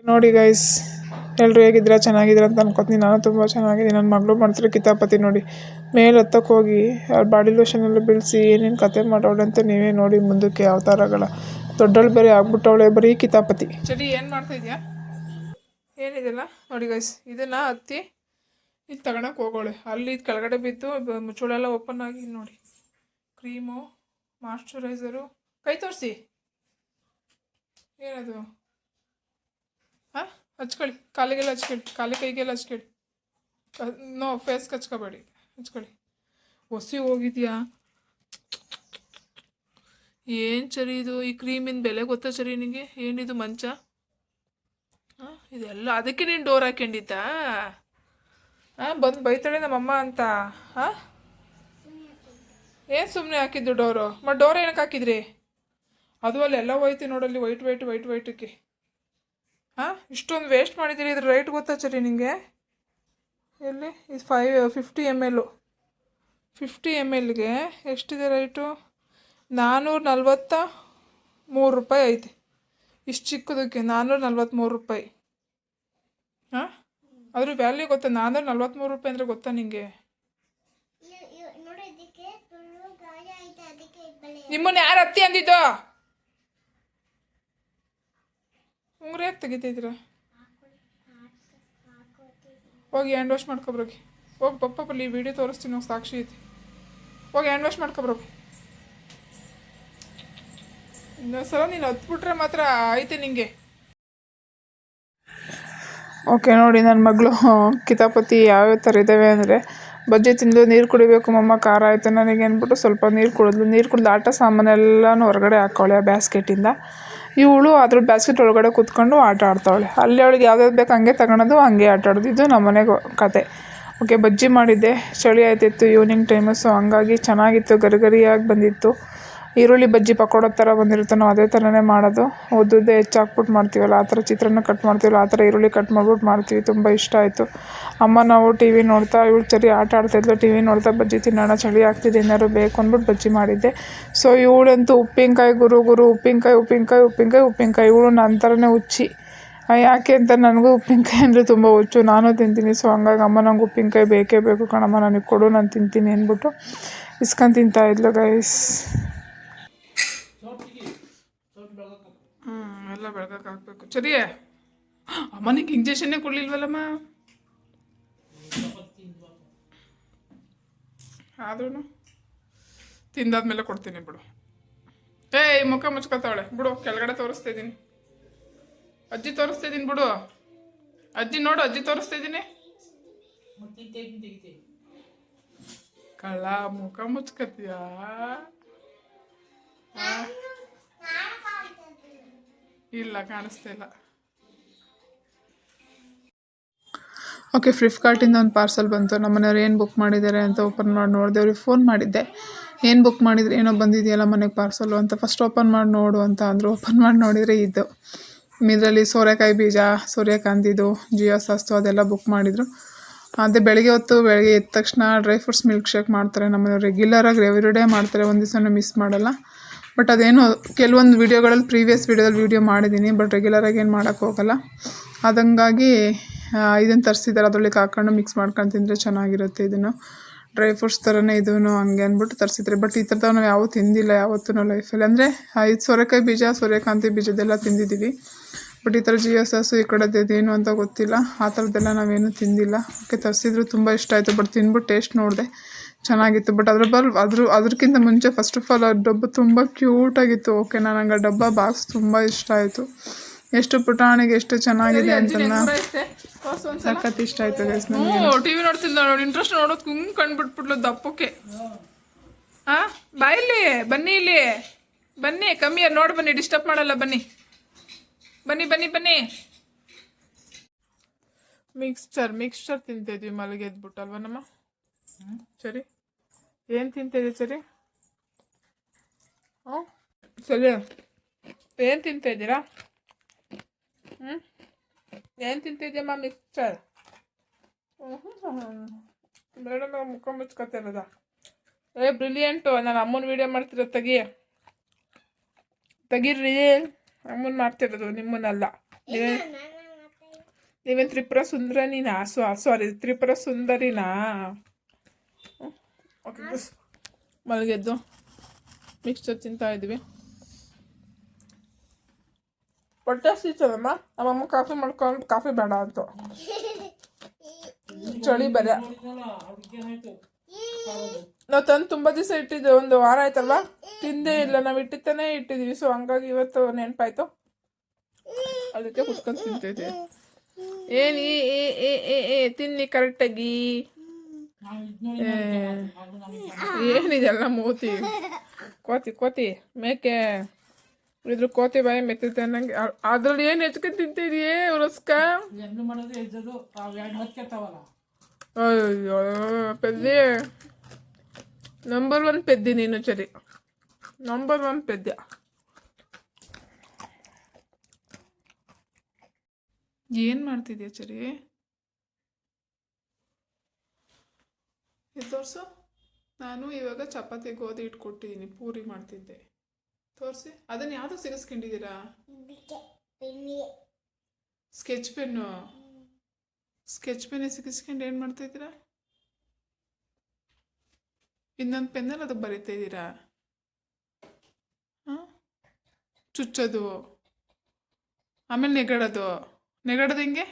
ನೋಡಿ ಗೈಸ್, ಎಲ್ಲರೂ ಹೇಗಿದ್ದೀರಾ? ಚೆನ್ನಾಗಿದ್ದೀರಾ ಅಂತ ಅನ್ಕೋತೀನಿ. ನಾನು ತುಂಬ ಚೆನ್ನಾಗಿದ್ದೀನಿ. ನನ್ನ ಮಗಳು ಮಾಡ್ತಿರೋ ಕಿತಾಪತಿ ನೋಡಿ. ಮೇಲೆ ಹತ್ತಕ್ಕೆ ಹೋಗಿ ಬಾಡಿ ಲೋಷನ್ ಎಲ್ಲ ಬೀಳಿಸಿ ಏನೇನು ಕತೆ ಮಾಡೋಳೆ ಅಂತ ನೀವೇ ನೋಡಿ. ಮುಂದಕ್ಕೆ ಅವತಾರಗಳ ದೊಡ್ಡಳು ಬೇರೆ ಆಗ್ಬಿಟ್ಟವಳೆ. ಬರೀ ಕಿತಾಪತಿ. ಚಡಿ ಏನು ಮಾಡ್ತಾ ಇದೆಯಾ? ಏನಿದೆಲ್ಲ ನೋಡಿ ಗೈಸ್, ಇದನ್ನು ಹತ್ತಿ ಇದು ತಗೊಳಕ್ಕೆ ಹೋಗೋಳೆ. ಅಲ್ಲಿ ಇದು ಕೆಳಗಡೆ ಬಿದ್ದು ಮುಚ್ಚುಳೆಲ್ಲ ಓಪನ್ ಆಗಿ ನೋಡಿ. ಕ್ರೀಮು, ಮಾಯ್ಶ್ಚರೈಸರು, ಕೈ ತೋರಿಸಿ. ಏನದು? ಹಾಂ, ಹಚ್ಕೊಳ್ಳಿ. ಕಾಲಿಗೆಲ್ಲ ಹಚ್ಕೊಳ್ಳಿ, ಕಾಲಿ ಕೈಗೆಲ್ಲ ಹಚ್ಕೊಳ್ಳಿ. ನೋ, ಫೇಸ್ಗೆ ಹಚ್ಕೋಬೇಡಿ, ಹಚ್ಕೊಳ್ಳಿ. ಹೊಸಿ ಹೋಗಿದ್ಯಾ? ಏನು ಸರಿ ಇದು? ಈ ಕ್ರೀಮಿನ ಬೆಲೆ ಗೊತ್ತಾ ಸರಿ ನಿನಗೆ? ಏನಿದು ಮಂಚ? ಹಾಂ, ಇದೆಲ್ಲ ಅದಕ್ಕೆ ನೀನು ಡೋರ್ ಹಾಕೊಂಡಿದ್ದಾ? ಹಾಂ, ಬಂದು ಬೈತಾಳೆ ನಮ್ಮಮ್ಮ ಅಂತ. ಹಾಂ, ಏನು ಸುಮ್ಮನೆ ಹಾಕಿದ್ದು ಡೋರು? ಮತ್ತು ಡೋರ್ ಏನಕ್ಕೆ ಹಾಕಿದ್ರಿ? ಅದು ಅಲ್ಲಿ ಎಲ್ಲ ಹೋಯ್ತು ನೋಡಲ್ಲಿ, ವೈಟಕ್ಕೆ. ಹಾಂ, ಇಷ್ಟೊಂದು ವೇಸ್ಟ್ ಮಾಡಿದ್ದೀರಿ. ಇದ್ರ ರೇಟ್ ಗೊತ್ತಾ ಸರಿ ನಿಮಗೆ? ಎಲ್ಲಿ? ಇದು 50 ml. 50 mlಗೆ ಎಷ್ಟಿದೆ ರೇಟು? 443 ರೂಪಾಯಿ ಐತೆ. ಇಷ್ಟು ಚಿಕ್ಕದಕ್ಕೆ 443 ರೂಪಾಯಿ. ಹಾಂ, ಅದ್ರ ವ್ಯಾಲ್ಯೂ ಗೊತ್ತಾ? 443 ರೂಪಾಯಿ ಅಂದರೆ ಗೊತ್ತಾ ನಿಮಗೆ? ನಿಮ್ಮನ್ನ ಯಾರು ಹತ್ತಿ ಅಂದಿದ್ದು? ಉಂಗ್ರೆ ಯಾಕೆ ತೆಗಿತಿದ್ದೀರಾ? ಹೋಗಿ ಹ್ಯಾಂಡ್ ವಾಶ್ ಮಾಡ್ಕೊಬ್ರೋಗಿ. ಹೋಗಿ ಪಪ್ಪ ಬರಲಿ, ವಿಡಿಯೋ ತೋರಿಸ್ತೀನಿ, ಹೋಗಿ ಸಾಕ್ಷಿ ಐತಿ. ಹೋಗಿ ಹ್ಯಾಂಡ್ ವಾಶ್ ಮಾಡ್ಕೊಬ್ರೋಗಿ. ಇನ್ನೊಂದ್ಸಲ ನೀನು ಹತ್ಬಿಟ್ರೆ ಮಾತ್ರ ಐತೆ ನಿಂಗೆ. ಓಕೆ ನೋಡಿ, ನನ್ನ ಮಗಳು ಕಿತಾಪತಿ ಯಾವ್ಯಾವ ಥರ ಇದ್ದಾವೆ ಅಂದರೆ, ಬಜ್ಜಿ ತಿಂದು ನೀರು ಕುಡಿಬೇಕು ಮಮ್ಮ, ಖಾರ ಆಯಿತು ನನಗೆ ಅಂದ್ಬಿಟ್ಟು ಸ್ವಲ್ಪ ನೀರು ಕುಡಿದು ಆಟ ಸಾಮಾನೆಲ್ಲನೂ ಹೊರಗಡೆ ಹಾಕ್ಕೊಳ್ಳೆ ಆ ಬ್ಯಾಸ್ಕೆಟಿಂದ. ಇವಳು ಅದ್ರ ಬ್ಯಾಸ್ಕೆಟ್ ಒಳಗಡೆ ಕೂತ್ಕೊಂಡು ಆಟ ಆಡ್ತಾವಳೆ. ಅಲ್ಲಿ ಅವಳಿಗೆ ಯಾವ್ದಾವ್ದು ಬೇಕು ಹಂಗೆ ತಗೊಳೋದು, ಹಂಗೆ ಆಟ ಆಡೋದು. ಇದು ನಮ್ಮ ಮನೆಗೆ ಕತೆ. ಓಕೆ, ಬಜ್ಜಿ ಮಾಡಿದ್ದೆ. ಚಳಿ ಆಯ್ತಿತ್ತು, ಈವ್ನಿಂಗ್ ಟೈಮು. ಸೊ ಹಂಗಾಗಿ ಚೆನ್ನಾಗಿತ್ತು, ಗರಿಗರಿಯಾಗಿ ಬಂದಿತ್ತು. ಈರುಳ್ಳಿ ಬಜ್ಜಿ ಪಕೋಡ ಥರ ಬಂದಿರುತ್ತೆ, ನಾವು ಅದೇ ಥರನೇ ಮಾಡೋದು. ಉದ್ದುದ್ದೇ ಹೆಚ್ಚಾಕ್ಬಿಟ್ಟು ಮಾಡ್ತೀವಲ್ಲ, ಆ ಥರ ಚಿತ್ರಾನ್ನ ಕಟ್ ಮಾಡ್ತೀವಲ್ಲ, ಆ ಥರ ಈರುಳ್ಳಿ ಕಟ್ ಮಾಡ್ಬಿಟ್ಟು ಮಾಡ್ತೀವಿ. ತುಂಬ ಇಷ್ಟ ಆಯಿತು. ಅಮ್ಮ ನಾವು ಟಿ ವಿ ನೋಡ್ತಾ, ಇವಳು ಚಳಿ ಆಟ ಆಡ್ತಾಯಿದ್ಲು, ಟಿ ವಿ ನೋಡ್ತಾ ಬಜ್ಜಿ ತಿನ್ನೋಣ, ಚಳಿ ಆಗ್ತಿದೆ, ಏನಾದ್ರು ಬೇಕು ಅಂದ್ಬಿಟ್ಟು ಬಜ್ಜಿ ಮಾಡಿದ್ದೆ. ಸೊ ಇವಳಂತೂ ಉಪ್ಪಿನಕಾಯಿ ಗುರು ಉಪ್ಪಿನಕಾಯಿ. ಇವಳು ನನ್ನ ಥರನೇ ಹುಚ್ಚಿ. ಯಾಕೆ ಅಂತ ನನಗೂ ಉಪ್ಪಿನಕಾಯಿ ಅಂದರೆ ತುಂಬ ಹುಚ್ಚು, ನಾನು ತಿಂತೀನಿ. ಸೊ ಹಂಗಾಗಿ ಅಮ್ಮ ನಂಗೆ ಉಪ್ಪಿನಕಾಯಿ ಬೇಕೇ ಬೇಕು ಕಣಮ್ಮ, ನನಗೆ ಕೊಡು, ನಾನು ತಿಂತೀನಿ ಅಂದ್ಬಿಟ್ಟು ಇಸ್ಕೊಂಡು ತಿಂತಾಯಿದ್ಲು ಗೈಸ್. ಎಲ್ಲ ಬೆಳಗಕ್ಕೆ ಹಾಕಬೇಕು. ಸರಿ, ಅಮ್ಮನಿಗೆ ಇಂಜೆಕ್ಷನ್ನೇ ಕೊಡಲಿಲ್ವಲ್ಲಮ್ಮ? ಆದ್ರೂ ತಿಂದಾದ್ಮೇಲೆ ಕೊಡ್ತೀನಿ ಬಿಡು. ಏಯ್, ಮುಖ ಮುಚ್ಕೊತಾವಳೆ ಬಿಡು. ಕೆಳಗಡೆ ತೋರಿಸ್ತಾ ಇದ್ದೀನಿ, ಅಜ್ಜಿ ತೋರಿಸ್ತಾ ಇದ್ದೀನಿ ಬಿಡು. ಅಜ್ಜಿ ನೋಡು, ಅಜ್ಜಿ ತೋರಿಸ್ತಾ ಇದ್ದೀನಿ. ಕಳ್ಳ, ಮುಖ ಮುಚ್ಕತ್ತೀಯಾ? ಇಲ್ಲ, ಕಾಣಿಸ್ತಾ ಇಲ್ಲ. ಓಕೆ, ಫ್ಲಿಪ್ಕಾರ್ಟಿಂದ ಒಂದು ಪಾರ್ಸಲ್ ಬಂತು. ನಮ್ಮನೆಯವ್ರು ಏನು ಬುಕ್ ಮಾಡಿದ್ದಾರೆ ಅಂತ ಓಪನ್ ಮಾಡಿ ನೋಡಿದೆ. ಅವ್ರಿಗೆ ಫೋನ್ ಮಾಡಿದ್ದೆ, ಏನು ಬುಕ್ ಮಾಡಿದರೆ ಏನೋ ಬಂದಿದೆಯಲ್ಲ ಮನೆಗೆ ಪಾರ್ಸಲು ಅಂತ. ಫಸ್ಟ್ ಓಪನ್ ಮಾಡಿ ನೋಡು ಅಂತ ಅಂದರು. ಓಪನ್ ಮಾಡಿ ನೋಡಿದರೆ ಇದು ಇದರಲ್ಲಿ ಸೋರೆಕಾಯಿ ಬೀಜ, ಸೂರ್ಯಕಾಂತಿದು, ಜಿಯೋ ಸಾಸ್ತು ಅದೆಲ್ಲ ಬುಕ್ ಮಾಡಿದರು. ಅದೇ ಬೆಳಗ್ಗೆ ಎದ್ದ ತಕ್ಷಣ ಡ್ರೈ ಫ್ರೂಟ್ಸ್ ಮಿಲ್ಕ್ ಶೇಕ್ ಮಾಡ್ತಾರೆ ನಮ್ಮನೆಯವ್ರು. ರೆಗ್ಯುಲರಾಗಿ ಎವ್ರಿಡೇ ಮಾಡ್ತಾರೆ, ಒಂದು ದಿವಸನೂ ಮಿಸ್ ಮಾಡಲ್ಲ. ಬಟ್ ಅದೇನು ಕೆಲವೊಂದು ವೀಡಿಯೋಗಳಲ್ಲಿ ಪ್ರೀವಿಯಸ್ ವೀಡಿಯೋ ಮಾಡಿದ್ದೀನಿ, ಬಟ್ ರೆಗ್ಯುಲರಾಗಿ ಏನು ಮಾಡೋಕ್ಕೆ ಹೋಗಲ್ಲ. ಅದಂಗಾಗಿ ಇದನ್ನು ತರಿಸಿದ್ದಾರೆ, ಅದರೊಳಗೆ ಹಾಕೊಂಡು ಮಿಕ್ಸ್ ಮಾಡ್ಕೊಂಡು ತಿಂದರೆ ಚೆನ್ನಾಗಿರುತ್ತೆ. ಇದನ್ನು ಡ್ರೈ ಫ್ರೂಟ್ಸ್ ಥರನೇ ಇದೂ ಹಂಗೆ ಅಂದ್ಬಿಟ್ಟು ತರಿಸಿದ್ರೆ. ಬಟ್ ಈ ಥರದವು ನಾವು ಯಾವೂ ತಿಂದಿಲ್ಲ ಯಾವತ್ತೂ ಲೈಫಲ್ಲಿ. ಅಂದರೆ ಇದು ಸೋರೆಕಾಯಿ ಬೀಜ, ಸೂರ್ಯಕಾಂತಿ ಬೀಜದೆಲ್ಲ ತಿಂದಿದ್ದೀವಿ. ಬಟ್ ಈ ಥರ ಜಿಯೋ ಸಾಸು ಈ ಕಡೆದೇನು ಅಂತ ಗೊತ್ತಿಲ್ಲ, ಆ ಥರದ್ದೆಲ್ಲ ನಾವೇನು ತಿಂದಿಲ್ಲ. ಓಕೆ, ತರಿಸಿದ್ರು ತುಂಬ ಇಷ್ಟ ಆಯಿತು. ಬಟ್ ತಿಂದ್ಬಿಟ್ಟು ಟೇಸ್ಟ್ ನೋಡಿದೆ, ಚೆನ್ನಾಗಿತ್ತು. ಬಟ್ ಅದಕ್ಕಿಂತ ಮುಂಚೆ ಫಸ್ಟ್ ಆಫ್ ಆಲ್ ಆ ಡಬ್ಬ ತುಂಬ ಕ್ಯೂಟಾಗಿತ್ತು. ಓಕೆ, ನನಗೆ ಆ ಡಬ್ಬ ಬಾಕ್ಸ್ ತುಂಬ ಇಷ್ಟ ಆಯಿತು. ಎಷ್ಟು ಪುಟಾಣಿಗೆ ಎಷ್ಟು ಚೆನ್ನಾಗಿದೆ ಅಂತಲ್ಲ, ಸಖತ್ ಇಷ್ಟ ಆಯಿತು ಗೈಸ್ ನನಗೆ. ಟಿ ವಿ ನೋಡ್ತಿಲ್ಲ ನೋಡಿ, ಇಂಟ್ರೆಸ್ಟ್ ನೋಡೋದು ಹಿಂಗೆ ಕಂಡುಬಿಟ್ಬಿಟ್ಲು ದಪ್ಪಕ್ಕೆ. ಹಾಂ, ಬಾಯಿಲ್ಲಿ ಬನ್ನಿ, ಇಲ್ಲಿ ಬನ್ನಿ, ಕಮ್ಮಿ ನೋಡಿ ಬನ್ನಿ, ಡಿಸ್ಟರ್ಬ್ ಮಾಡಲ್ಲ, ಬನ್ನಿ. ಮಿಕ್ಸ್ಚರ್ ತಿಂತಿದ್ವಿ ಮಲಗಿ ಎದ್ಬಿಟ್ಟಲ್ವ ನಮ್ಮ. ಸರಿ, ಏನು ತಿಂತಿದ್ವಿ? ಸರಿ, ಹ್ಞೂ ಸರಿ, ಏನು ತಿಂತಾಯಿದ್ದೀರಾ? ಏನು ತಿಂತಿದ್ಯಮ್ಮ? ಮಿಕ್ಸ್ಚರ್. ಮೇಡಮ್ ಮುಖ ಮುಚ್ಕೊತಿರೋದ? ಬ್ರಿಲಿಯಂಟು. ನಾನು ಅಮ್ಮನ ವೀಡಿಯೋ ಮಾಡ್ತಿರೋ, ತೆಗೀರಿ. ಅಮ್ಮನ ಮಾಡ್ತಿರೋದು, ನಿಮ್ಮನ್ನಲ್ಲ. ನೀವೇನು ತ್ರಿಪುರ ಸುಂದರನಿನಾ? ಸಾರಿ, ತ್ರಿಪುರ ಸುಂದರಿನಾ? ಓಕೆ, ಮಲಗೆದ್ದು ಮಿಕ್ಸ್ಚರ್ ತಿಂತಾ ಇದ್ವಿ. ಹೊಟ್ಟೆ ಹಸಿತದಮ್ಮ. ನಮ್ಮಮ್ಮ ಕಾಫಿ ಮಾಡ್ಕೊಂಡು ಕಾಫಿ ಬೇಡ ಅಂತು. ಚಳಿ ಬೇರೆ. ನಾವು ತಂದು ತುಂಬ ದಿವಸ ಇಟ್ಟಿದ್ದೆ, ಒಂದು ವಾರ ಆಯ್ತಲ್ವಾ, ತಿಂದೇ ಇಲ್ಲ. ನಾವು ಇಟ್ಟಿತ್ತಾನೆ ಇಟ್ಟಿದ್ದೀವಿ. ಸೊ ಹಂಗಾಗಿ ಇವತ್ತು ನೆನಪಾಯ್ತು, ಅದಕ್ಕೆ ಕುತ್ಕೊಂಡು ತಿಂತಿದ್ವಿ. ಏನು ತಿನ್ನಿ ಕರೆಕ್ಟಾಗಿ. ಏನಿದೆಲ್ಲ ಮೂತಿ ಕೋತಿ ಮೇಕೆ ಇದ್ರ ಕೋತಿ ಬಾಯಿ ಮೆತ್ತೈತೆ ಅನ್ನಂಗೆ. ಅದ್ರಲ್ಲಿ ಏನು ಹೆಚ್ಕೊಂಡು ತಿಂತಿದೀಯೇ ರಸ್ಕ? ಅಯ್ಯೋ ಪೆದ್ದಿ, ನಂಬರ್ 1 ಪೆದ್ದಿ ನೀನು. ಸರಿ, ನಂಬರ್ 1 ಪೆದ್ಯ. ಏನು ಮಾಡ್ತಿದ್ಯಾ ಚರಿ? ಇದು ತೋರಿಸು. ನಾನು ಇವಾಗ ಚಪಾತಿ ಗೋಧಿ ಇಟ್ಕೊಟ್ಟಿದ್ದೀನಿ, ಪೂರಿ ಮಾಡ್ತಿದ್ದೆ. ತೋರಿಸಿ. ಅದನ್ನು ಯಾವುದು ಸಿಗಿಸ್ಕೊಂಡಿದ್ದೀರಾ? Sketch pen. ಸ್ಕೆಚ್ ಪೆನ್ನೇ ಸಿಗಿಸ್ಕೊಂಡು ಏನು ಮಾಡ್ತಾಯಿದ್ದೀರಾ? ಇನ್ನೊಂದು ಪೆನ್ನಲ್ಲಿ ಅದಕ್ಕೆ ಬರೀತಾ ಇದ್ದೀರಾ? ಹಾಂ, ಚುಚ್ಚೋದು, ಆಮೇಲೆ ನೆಗಡೋದು ಹೆಂಗೆ?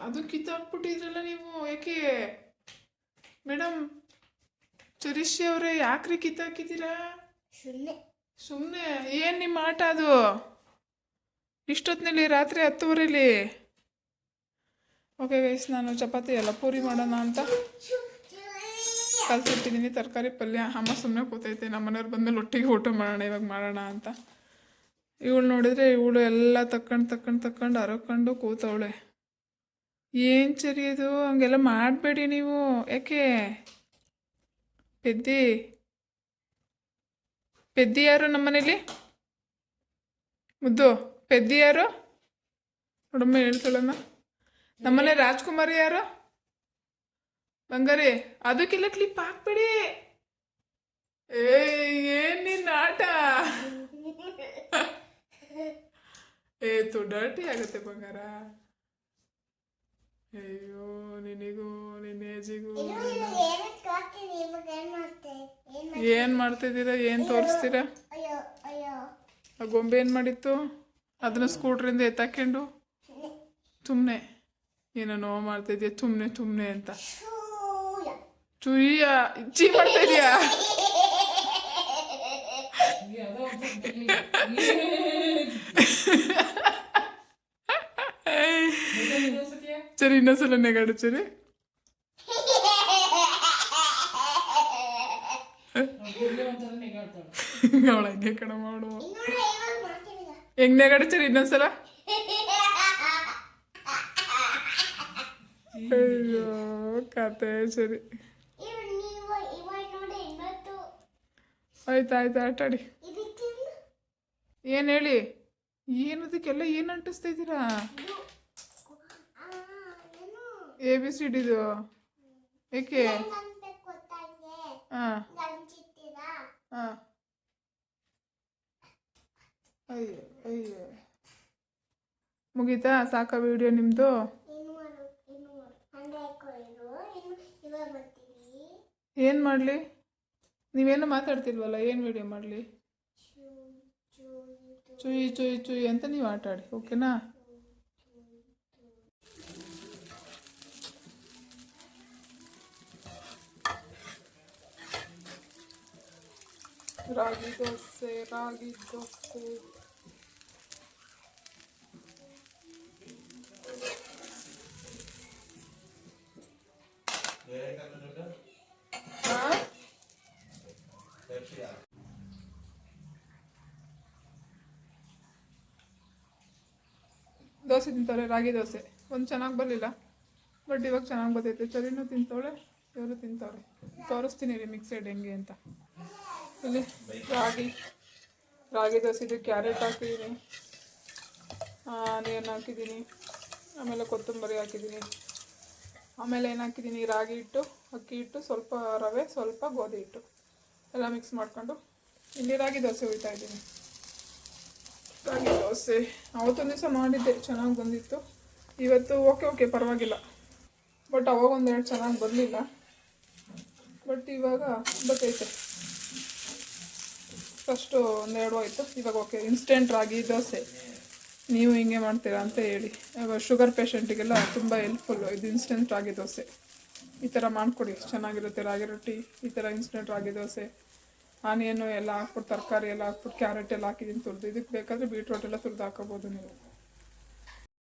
ಅದು ಕಿತ್ತಾಕ್ಬಿಟ್ಟಿದ್ರಲ್ಲ ನೀವು. ಯಾಕೆ ಮೇಡಮ್? ಚರಿಷಿ ಅವರೇ, ಯಾಕ್ರಿ ಕಿತ್ತಾಕಿದ್ದೀರಾ? ಸುಮ್ಮನೆ. ಏನು ನಿಮ್ಮ ಆಟ ಅದು? ಇಷ್ಟೊತ್ತಿನಲ್ಲಿ ರಾತ್ರಿ 10:30. ಓಕೆ ಗೈಸ್, ನಾನು ಚಪಾತಿ ಎಲ್ಲ ಪೂರಿ ಮಾಡೋಣ ಅಂತ ಕಲ್ಸಿಟ್ಟಿದ್ದೀನಿ. ತರಕಾರಿ ಪಲ್ಯ. ಅಮ್ಮ ಸುಮ್ಮನೆ ಕೂತೈತೆ. ನಮ್ಮ ಮನೆಯವ್ರು ಬಂದಮೇಲೆ ಒಟ್ಟಿಗೆ ಊಟ ಮಾಡೋಣ, ಇವಾಗ ಮಾಡೋಣ ಅಂತ. ಇವಳು ನೋಡಿದ್ರೆ ಇವಳು ಎಲ್ಲ ತಕ್ಕೊಂಡು ಹರಕೊಂಡು ಕೂತವಳೆ. ಏನು ಚರಿ ಅದು? ಹಂಗೆಲ್ಲ ಮಾಡಬೇಡಿ ನೀವು. ಯಾಕೆ ಪೆದ್ದಿ ಯಾರು ನಮ್ಮನೇಲಿ? ಮುದ್ದು ಪೆದ್ದಿ ಯಾರು? ನೋಡಮ್ಮ ಹೇಳ್ತಾಳಮ್ಮ. ನಮ್ಮನೆ ರಾಜ್ಕುಮಾರಿ ಯಾರು? ಬಂಗಾರಿ. ಅದಕ್ಕೆಲ್ಲ ಕ್ಲಿಪ್ ಹಾಕ್ಬೇಡಿ. ಏನ್ ನಿನ್ನ ಆಟ? ಡರ್ಟಿ ಆಗುತ್ತೆ ಬಂಗಾರ. ಅಯ್ಯೋ, ನಿನಗೂ ನಿನ್ನ ಏಜಿಗೂ ಏನು ಮಾಡ್ತಿದ್ದೀರಾ? ಏನು ತೋರಿಸ್ತೀರಾ? ಆ ಗೊಂಬೆ ಏನು ಮಾಡಿತ್ತು? ಅದನ್ನ ಸ್ಕೂಟ್ರಿಂದ ಎತ್ತಾಕೊಂಡು ಸುಮ್ಮನೆ ಏನೋ ಮಾಡ್ತಾಯಿದ್ಯಾ. ಸುಮ್ಮನೆ ಅಂತ ಚುಯ್ಯ ಇಚ್ಚಿ ಮಾಡ್ತಾ ಇದೀಯಾ? ಸರಿ, ಇನ್ನೊಂದ್ಸಲ ನೆಗಾಡು ಚರಿ. ಅವಳ ಹಂಗೆ ಕಣ ಮಾಡು. ಹೆಂಗ್ ನೆಗಾಡು ಚರಿ ಇನ್ನೊಂದ್ಸಲ. ಅಯ್ಯೋ ಕತೆ. ಸರಿ ಆಯ್ತು ಆಟಾಡಿ. ಏನು ಹೇಳಿ? ಏನದಕ್ಕೆಲ್ಲ ಏನು ಅಂಟಿಸ್ತಾ ಇದ್ದೀರಾ? ABCD ಇದು ಏಕೆ? ಹಾಂ ಹಾಂ. ಅಯ್ಯೋ ಮುಗೀತಾ? ಸಾಕಾ ವಿಡಿಯೋ ನಿಮ್ಮದು? ಏನು ಮಾಡಲಿ? ನೀವೇನು ಮಾತಾಡ್ತಿಲ್ವಲ್ಲ, ಏನು ವಿಡಿಯೋ ಮಾಡಲಿ? ಚುಯಿ ಅಂತ ನೀವು ಆಟ ಆಡಿ, ಓಕೆನಾ? ರಾಗಿ ದೋಸೆ, ರಾಗಿ ದೋಸೆ. ದೋಸೆ ತಿಂತಾಳೆ, ರಾಗಿ ದೋಸೆ. ಒಂದು ಚೆನ್ನಾಗಿ ಬರಲಿಲ್ಲ, ಬಟ್ ಇವಾಗ ಚೆನ್ನಾಗಿ ಬರ್ತೈತೆ. ಚರಿನೂ ತಿಂತಾವಳೆ, ಇವರು ತಿಂತಾವಳೆ. ತೋರಿಸ್ತೀನಿ ರೀ ಮಿಕ್ಸೆಡ್ ಹೆಂಗೆ ಅಂತ. ಇಲ್ಲಿ ರಾಗಿ ದೋಸೆದು ಕ್ಯಾರೆಟ್ ಹಾಕಿದ್ದೀನಿ, ಆನಿಯನ್ ಹಾಕಿದ್ದೀನಿ, ಆಮೇಲೆ ಕೊತ್ತಂಬರಿ ಹಾಕಿದ್ದೀನಿ, ಆಮೇಲೆ ಏನು ಹಾಕಿದ್ದೀನಿ? ರಾಗಿ ಹಿಟ್ಟು, ಅಕ್ಕಿ ಹಿಟ್ಟು, ಸ್ವಲ್ಪ ರವೆ, ಸ್ವಲ್ಪ ಗೋಧಿ ಹಿಟ್ಟು ಎಲ್ಲ ಮಿಕ್ಸ್ ಮಾಡ್ಕೊಂಡು ಇಲ್ಲಿ ರಾಗಿ ದೋಸೆ ಹುಯ್ತಾ ಇದ್ದೀನಿ. ರಾಗಿ ದೋಸೆ ಅವತ್ತೊಂದು ದಿವಸ ಮಾಡಿದ್ದೆ, ಚೆನ್ನಾಗಿ ಬಂದಿತ್ತು. ಇವತ್ತು ಓಕೆ ಪರವಾಗಿಲ್ಲ. ಬಟ್ ಅವಾಗ ಒಂದೆರಡು ಚೆನ್ನಾಗಿ ಬರಲಿಲ್ಲ. ಬಟ್ ಇವಾಗ ಬರ್ತೈತೆ. ಫಸ್ಟು ಒಂದೆರಡು ಆಯಿತು, ಇವಾಗ ಓಕೆ. ಇನ್ಸ್ಟೆಂಟ್ ರಾಗಿ ದೋಸೆ ನೀವು ಹಿಂಗೆ ಮಾಡ್ತೀರಾ ಅಂತ ಹೇಳಿ. ಇವಾಗ ಶುಗರ್ ಪೇಷಂಟಿಗೆಲ್ಲ ತುಂಬ ಹೆಲ್ಪ್ಫುಲ್ಲು ಇದು ಇನ್ಸ್ಟೆಂಟ್ ರಾಗಿ ದೋಸೆ. ಈ ಥರ ಮಾಡಿಕೊಡಿ, ಚೆನ್ನಾಗಿರುತ್ತೆ. ರಾಗಿ ರೊಟ್ಟಿ ಈ ಥರ ಇನ್ಸ್ಟೆಂಟ್ ರಾಗಿ ದೋಸೆ. ಆನಿಯನ್ನು ಎಲ್ಲ ಹಾಕ್ಬಿಟ್ಟು, ತರಕಾರಿ ಎಲ್ಲ ಹಾಕ್ಬಿಟ್ಟು, ಕ್ಯಾರೆಟ್ ಎಲ್ಲ ಹಾಕಿದ್ದೀನಿ ತುರಿದು. ಇದಕ್ಕೆ ಬೇಕಾದರೆ ಬೀಟ್ರೋಟ್ ಎಲ್ಲ ತುರಿದು ಹಾಕೋಬೋದು ನೀವು.